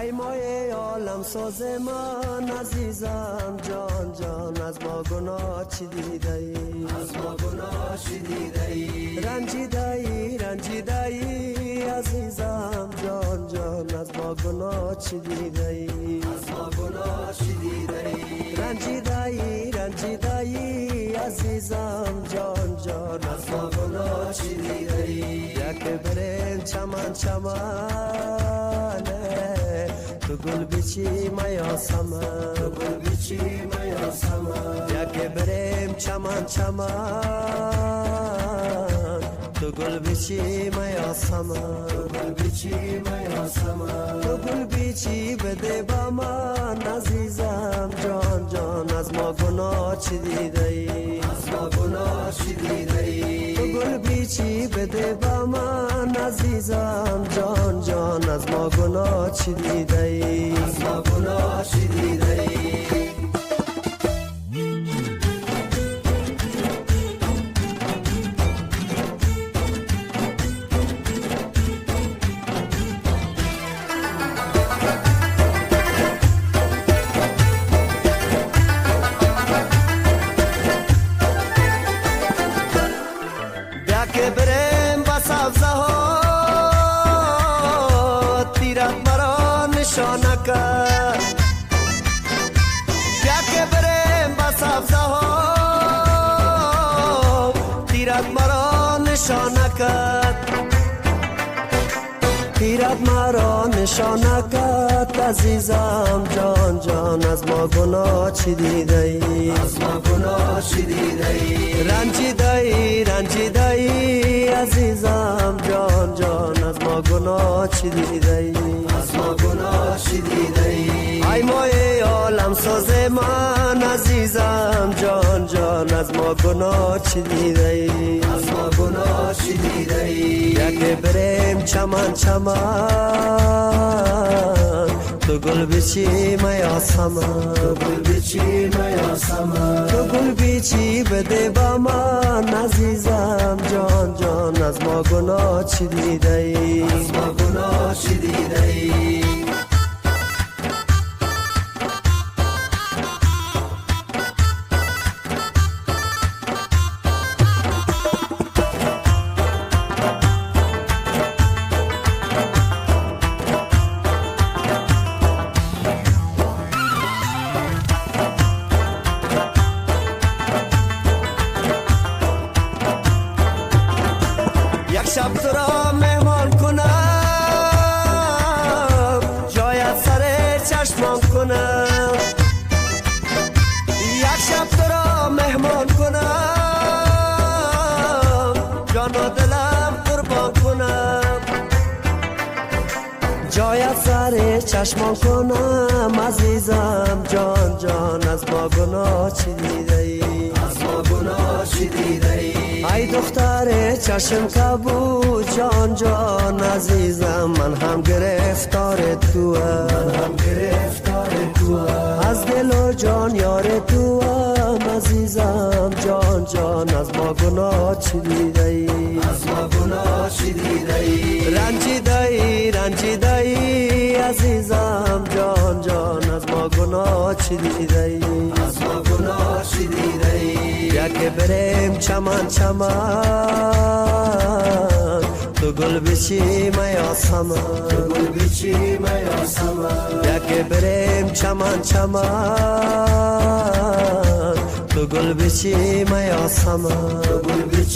ای مایه عالم ساز من عزیزم جان جان از ما گناه چی دیده ای؟ از ما گناه چی دیده ای؟ رنجیده ای عزیزم جان جان از ما گناه چی دیده ای؟ از ما گناه چی دیده ای؟ رنجیده ای عزیزم جان جان از ما گناه چی دیده ای؟ یک بریم چمن تو گل بیچی میاسمم تو گل بیچی میاسمم یک بریم چمن تو گل بیچی میاسمم تو گل بیچی میاسمم تو گل بیچی بده با من عزیزم جان جان از ما گناه چی دیده ای؟ از ما گناه چی دیده ای؟ تو گل بیچی بده با من عزیزم جان جان از ما گناه چی دیده ای؟ از ما گناه چی دیده ای؟ که بریم با سبزه ها تیرت مرا نشانه کرد که بریم با سبزه ها تیرت مرا نشانه کرد تیرت مرا نشانه کرد عزیزم جان جان از ما گناه چی دیده ای؟ از ما گناه چی دیده ای؟ رنجیده ای عزیزم جان جان از ما گناه چی دیده ای؟ از ما گناه چی دیده ای؟ ای مایه عالم ساز من عزیزم جان جان از ما گناه چی دیده ای؟ از ما گناه چی دیده ای؟ یک بریم چمن تو گل بیچی میاسمم تو گل بیچی میاسمم تو گل بیچی بده با من عزیزم جان جان از ما گناه چی دیده ای؟ از ما گناه چی دیده ای؟ یک شب تو را مهمان کنم جایت سر چشمان کنم یک شب تو را مهمان کنم جان و دلم قربان کنم جایت سر چشمان کنم عزیزم جان جان از ما گناه چی دیده ای؟ از ما گناه چی دیده ای؟ ای دختر چشم کبود جان جان عزیزم من هم گرفتار تو هم گرفتار تو از دل و جان یار تو عزیزم جان جان از ما گناه چی دیده ای؟ از ما گناه چی دیده ای؟ رنجیده ای عزیزم جان جان از ما گناه چی دیده ای؟ از ما گناه چی دیده ای؟ یک بریم چمن تو گل بیچی میاسمم تو گل بیچی میاسمم یک بریم چمن تو گل بیچی میاسمم تو گل بیچی